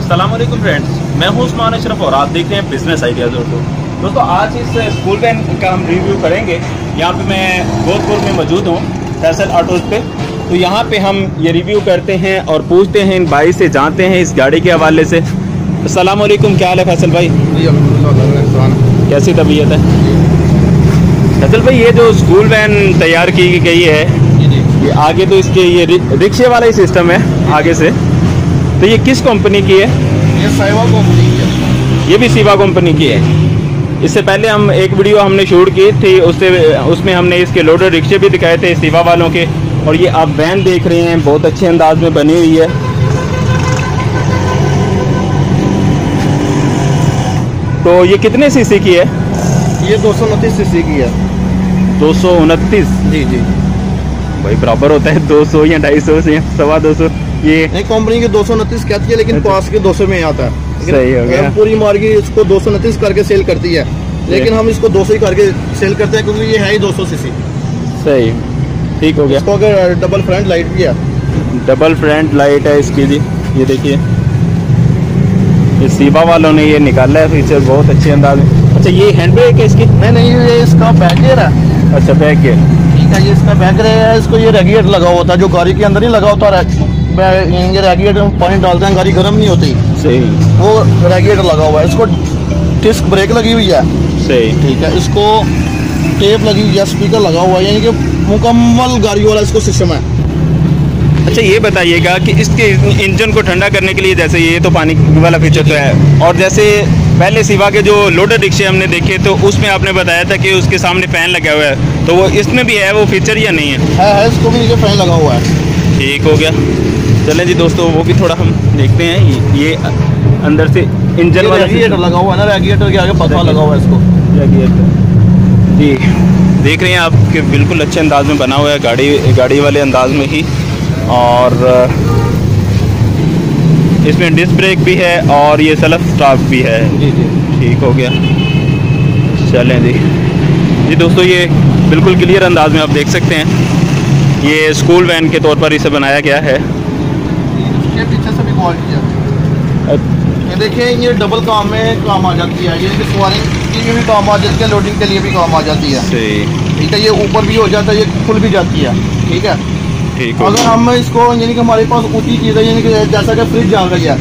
अस्सलाम वालेकुम फ्रेंड्स, मैं हूं उस्मान अशरफ और आप देख रहे हैं बिजनेस आइडियाज़ दोस्तों। आज इस स्कूल वैन का हम रिव्यू करेंगे। यहाँ पे मैं गोदपुर में मौजूद हूँ फैसल ऑटोज़ पे। तो यहाँ पे हम ये रिव्यू करते हैं और पूछते हैं इन भाई से, जानते हैं इस गाड़ी के हवाले से। अस्सलाम वालेकुम, क्या हाल है फैसल भाई? कैसी तबीयत है फैसल भाई? ये जो स्कूल वैन तैयार की गई है, ये आगे तो इसके ये रिक्शे वाला ही सिस्टम है आगे से, तो ये किस कंपनी की है? ये सिवा कंपनी की है। ये भी सिवा कंपनी की है। इससे पहले हम एक वीडियो हमने शूट की थी, उसमें हमने इसके लोडर रिक्शे भी दिखाए थे सिवा वालों के। और ये आप वैन देख रहे हैं, बहुत अच्छे अंदाज में बनी हुई है। तो ये कितने सीसी की है? ये 229 सीसी की है। 229? जी जी भाई बराबर होता है 200 या 250 या 225। ये कंपनी के 229 कहती है, लेकिन पास के 200 में आता है। सही हो गया। पूरी मार्केट इसको 229 करके सेल करती है, लेकिन हम इसको 200 ही करके सेल करते हैं, क्योंकि ये है ही 200 सीसी। सही, ठीक हो गया। इसको अगर डबल फ्रंट लाइट भी है, डबल फ्रंट लाइट है इसकी जी। ये देखिए, ये सिवा वालों ने ये निकाला है फीचर बहुत अच्छे अंदाज में। अच्छा, ये हैंड ब्रेक है इसकी? नहीं, ये इसका बैक गियर है। अच्छा, बैक गियर, ठीक है। ये इसका बैक गियर है। इसको ये रेगुलेटर लगा होता है, जो गाड़ी के अंदर ही लगा होता है। ये रेगुलेटर में पानी डालते हैं, गाड़ी गर्म नहीं होती। सही, वो रेगुलेटर लगा हुआ है। इसको डिस्क ब्रेक लगी हुई है। सही, ठीक है। इसको टेप लगी हुई है, स्पीकर लगा हुआ है, यानी कि मुकम्मल गाड़ी वाला इसको सिस्टम है। अच्छा, ये बताइएगा कि इसके इंजन को ठंडा करने के लिए, जैसे ये तो पानी वाला फीचर तो है, और जैसे पहले सिवा के जो लोडर रिक्शे हमने देखे तो उसमें आपने बताया था कि उसके सामने फैन लगा हुआ है, तो वो इसमें भी है वो फीचर या नहीं है? है, इसको भी नीचे फैन लगा हुआ है। ठीक हो गया। चलें जी दोस्तों, वो भी थोड़ा हम देखते हैं। ये अंदर से इंजन वाला रेगुलेटर लगा हुआ है ना, रेगुलेटर के आगे पत्ता लगा हुआ है इसको। जी देख रहे हैं आप कि बिल्कुल अच्छे अंदाज में बना हुआ है, गाड़ी वाले अंदाज में ही। और इसमें डिस्क ब्रेक भी है और ये सेल्फ स्टार्ट भी है। जी जी, ठीक हो गया। चलें जी दोस्तों, ये बिल्कुल क्लियर अंदाज में आप देख सकते हैं। ये स्कूल वैन के तौर पर इसे बनाया गया है। इसके पीछे से भी क्वालिटी है। ये देखिए, ये डबल काम में काम आ जाती है। ये सवारी के लिए भी काम आ जाती है, लोडिंग के लिए भी काम आ जाती है। ठीक है। ये ऊपर भी हो जाता है, ये खुल भी जाती है। ठीक है। ठीक। अगर हम इसको, यानी कि हमारे पास ऊँची चीज़ है, यानी कि जैसा कि फ्रिज आ गई है,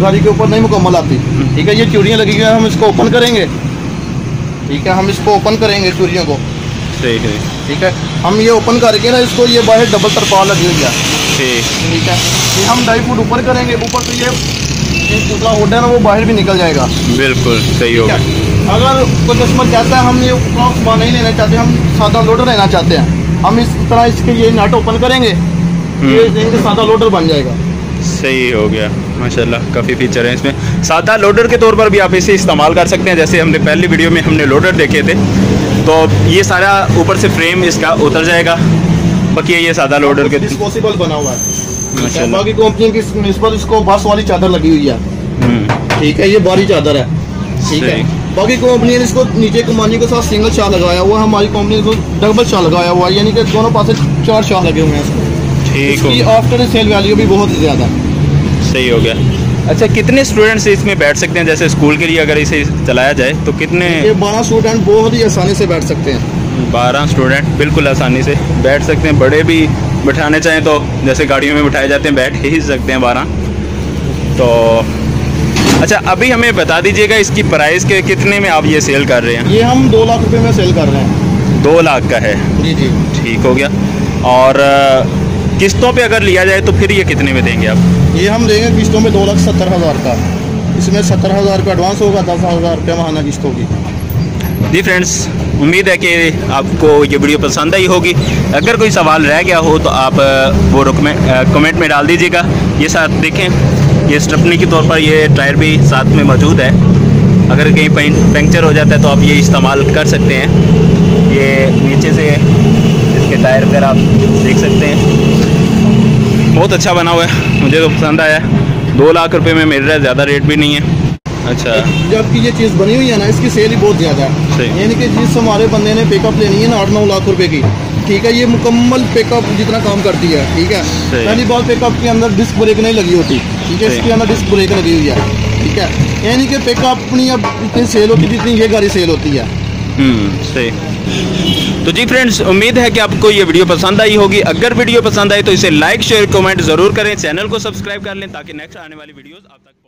गाड़ी के ऊपर नहीं मुकम्मल आती। ठीक है। ये चूड़ियाँ लगी हुई है, हम इसको ओपन करेंगे। ठीक है। हम इसको ओपन करेंगे चूड़ियों को। ठीक है। ठीक है। हम ये ओपन करके ना, इसको ये बाहर डबल तरपाल लगी हुई है। ठीक है। ये हम 2.5 फुट ऊपर करेंगे, ऊपर से ये दूसरा होल्डर है ना, वो बाहर भी निकल जाएगा। बिल्कुल सही होगा। अगर कोई कस्टमर चाहता है हम ये सामान नहीं लेना चाहते, हम सादा लोडर लेना चाहते हैं, हम इस तरह इसके ये नट ओपन करेंगे, ये सादा लोडर बन जाएगा। सही हो गया। माशाल्लाह, काफ़ी फीचर है इसमें। सादा लोडर के तौर पर भी आप इसे इस्तेमाल कर सकते हैं। जैसे हमने पहली वीडियो में हमने लोडर देखे थे, तो ये सारा ऊपर से फ्रेम इसका उतर जाएगा। बाकी ये सादा लोडर के डिस्पोजेबल बना हुआ है। बाकी कंपनी की निस्बत इसको बस वाली चादर लगी हुई है। ठीक है। ये बारी चादर है। ठीक है। बाकी कंपनी ने इसको नीचे कमानी के साथ सिंगल शाह लगाया हुआ है, हमारी कंपनी ने डबल शाह लगाया हुआ है, यानी कि दोनों पास 4 शाह लगे हुए हैं इसको। ठीक है। आफ्टर सेल वैल्यू भी बहुत ज़्यादा है। सही हो गया। अच्छा, कितने स्टूडेंट्स इसमें बैठ सकते हैं? जैसे स्कूल के लिए अगर इसे चलाया जाए तो कितने? ये 12 स्टूडेंट बहुत ही आसानी से बैठ सकते हैं। 12 स्टूडेंट बिल्कुल आसानी से बैठ सकते हैं। बड़े भी बिठाने चाहें तो जैसे गाड़ियों में बिठाए जाते हैं, बैठ ही सकते हैं 12। तो अच्छा, अभी हमें बता दीजिएगा इसकी प्राइस के कितने में आप ये सेल कर रहे हैं? ये हम 2 लाख रुपए में सेल कर रहे हैं। 2 लाख का है? जी जी, ठीक हो गया। और किस्तों पे अगर लिया जाए तो फिर ये कितने में देंगे आप? ये हम देंगे किस्तों में 2,70,000 का। इसमें 70,000 रुपये एडवांस होगा, 10,000 रुपये महाना किस्त होगी। जी फ्रेंड्स, उम्मीद है कि आपको ये वीडियो पसंद आई होगी। अगर कोई सवाल रह गया हो तो आप वो कमेंट में डाल दीजिएगा। ये साथ देखें, ये स्टेपनी के तौर पर ये टायर भी साथ में मौजूद है। अगर कहीं पंक्चर हो जाता है तो आप ये इस्तेमाल कर सकते हैं। ये नीचे से इसके टायर वगैरह आप देख सकते हैं। बहुत अच्छा बना हुआ है, मुझे तो पसंद आया। 2 लाख रुपए में मिल रहा है, ज़्यादा रेट भी नहीं है। अच्छा, जबकि ये चीज़ बनी हुई है ना, इसकी सेल ही बहुत ज़्यादा है। यानी कि जिस हमारे बंदे ने पिकअप लेनी है ना 8-9 लाख रुपए की, ठीक है, ये मुकम्मल पिकअप जितना काम करती है। ठीक है। पहली बात, पिकअप के अंदर डिस्क ब्रेक नहीं लगी होती। ठीक है। इसके अंदर डिस्क ब्रेक लगी हुई है, ठीक है। ये नहीं कि पिकअप अपनी अब इतनी सेल होती है जितनी ये गाड़ी सेल होती है। सही। तो जी फ्रेंड्स, उम्मीद है कि आपको ये वीडियो पसंद आई होगी। अगर वीडियो पसंद आई तो इसे लाइक शेयर कमेंट ज़रूर करें, चैनल को सब्सक्राइब कर लें ताकि नेक्स्ट आने वाली वीडियोस आप तक